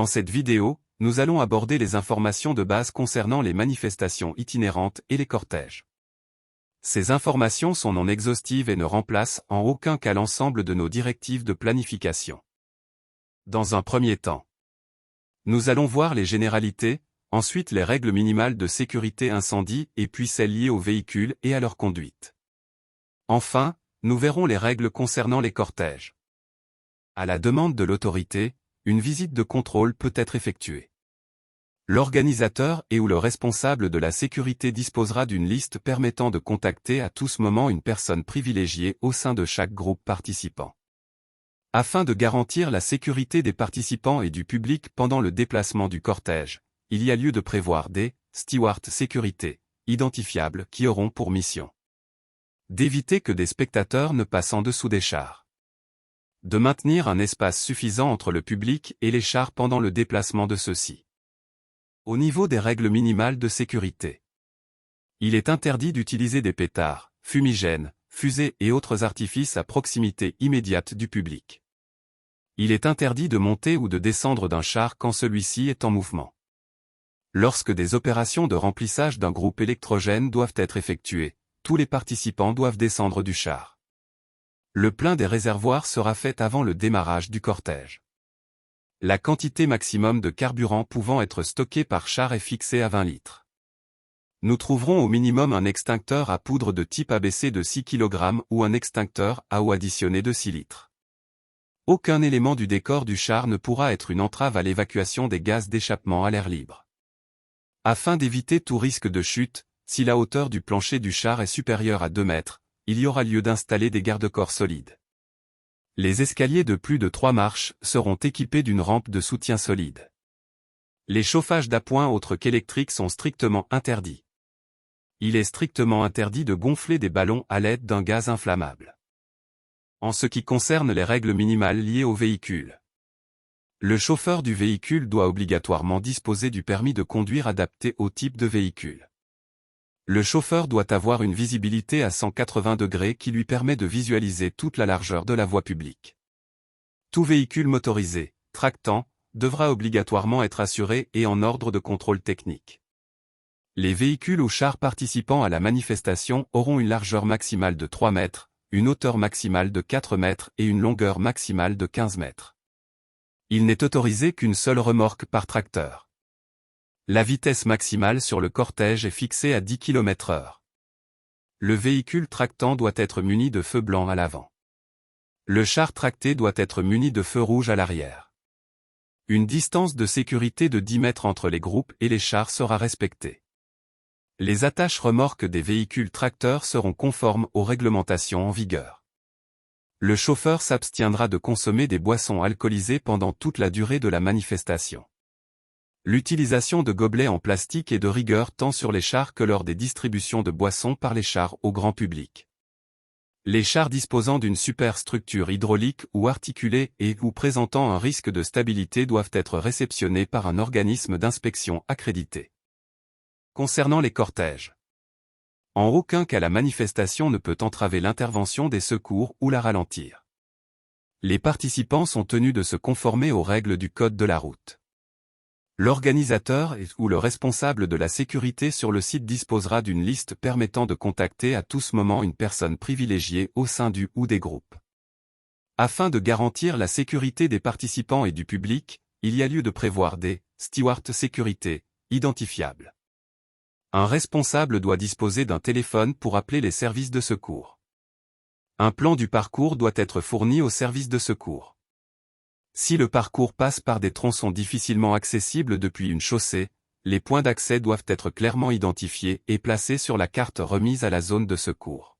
Dans cette vidéo, nous allons aborder les informations de base concernant les manifestations itinérantes et les cortèges. Ces informations sont non exhaustives et ne remplacent en aucun cas l'ensemble de nos directives de planification. Dans un premier temps, nous allons voir les généralités, ensuite les règles minimales de sécurité incendie et puis celles liées aux véhicules et à leur conduite. Enfin, nous verrons les règles concernant les cortèges. À la demande de l'autorité, une visite de contrôle peut être effectuée. L'organisateur et ou le responsable de la sécurité disposera d'une liste permettant de contacter à tout moment une personne privilégiée au sein de chaque groupe participant. Afin de garantir la sécurité des participants et du public pendant le déplacement du cortège, il y a lieu de prévoir des stewards sécurité identifiables qui auront pour mission d'éviter que des spectateurs ne passent en dessous des chars, de maintenir un espace suffisant entre le public et les chars pendant le déplacement de ceux-ci. Au niveau des règles minimales de sécurité, il est interdit d'utiliser des pétards, fumigènes, fusées et autres artifices à proximité immédiate du public. Il est interdit de monter ou de descendre d'un char quand celui-ci est en mouvement. Lorsque des opérations de remplissage d'un groupe électrogène doivent être effectuées, tous les participants doivent descendre du char. Le plein des réservoirs sera fait avant le démarrage du cortège. La quantité maximum de carburant pouvant être stockée par char est fixée à 20 litres. Nous trouverons au minimum un extincteur à poudre de type ABC de 6 kg ou un extincteur à eau additionné de 6 litres. Aucun élément du décor du char ne pourra être une entrave à l'évacuation des gaz d'échappement à l'air libre. Afin d'éviter tout risque de chute, si la hauteur du plancher du char est supérieure à 2 mètres, il y aura lieu d'installer des garde-corps solides. Les escaliers de plus de 3 marches seront équipés d'une rampe de soutien solide. Les chauffages d'appoint autres qu'électriques sont strictement interdits. Il est strictement interdit de gonfler des ballons à l'aide d'un gaz inflammable. En ce qui concerne les règles minimales liées au véhicule, le chauffeur du véhicule doit obligatoirement disposer du permis de conduire adapté au type de véhicule. Le chauffeur doit avoir une visibilité à 180 degrés qui lui permet de visualiser toute la largeur de la voie publique. Tout véhicule motorisé, tractant, devra obligatoirement être assuré et en ordre de contrôle technique. Les véhicules ou chars participant à la manifestation auront une largeur maximale de 3 mètres, une hauteur maximale de 4 mètres et une longueur maximale de 15 mètres. Il n'est autorisé qu'une seule remorque par tracteur. La vitesse maximale sur le cortège est fixée à 10 km/h. Le véhicule tractant doit être muni de feux blancs à l'avant. Le char tracté doit être muni de feux rouges à l'arrière. Une distance de sécurité de 10 mètres entre les groupes et les chars sera respectée. Les attaches remorques des véhicules tracteurs seront conformes aux réglementations en vigueur. Le chauffeur s'abstiendra de consommer des boissons alcoolisées pendant toute la durée de la manifestation. L'utilisation de gobelets en plastique est de rigueur tant sur les chars que lors des distributions de boissons par les chars au grand public. Les chars disposant d'une superstructure hydraulique ou articulée et ou présentant un risque de stabilité doivent être réceptionnés par un organisme d'inspection accrédité. Concernant les cortèges, en aucun cas la manifestation ne peut entraver l'intervention des secours ou la ralentir. Les participants sont tenus de se conformer aux règles du code de la route. L'organisateur ou le responsable de la sécurité sur le site disposera d'une liste permettant de contacter à tout moment une personne privilégiée au sein du ou des groupes. Afin de garantir la sécurité des participants et du public, il y a lieu de prévoir des stewards sécurité identifiables. Un responsable doit disposer d'un téléphone pour appeler les services de secours. Un plan du parcours doit être fourni aux services de secours. Si le parcours passe par des tronçons difficilement accessibles depuis une chaussée, les points d'accès doivent être clairement identifiés et placés sur la carte remise à la zone de secours.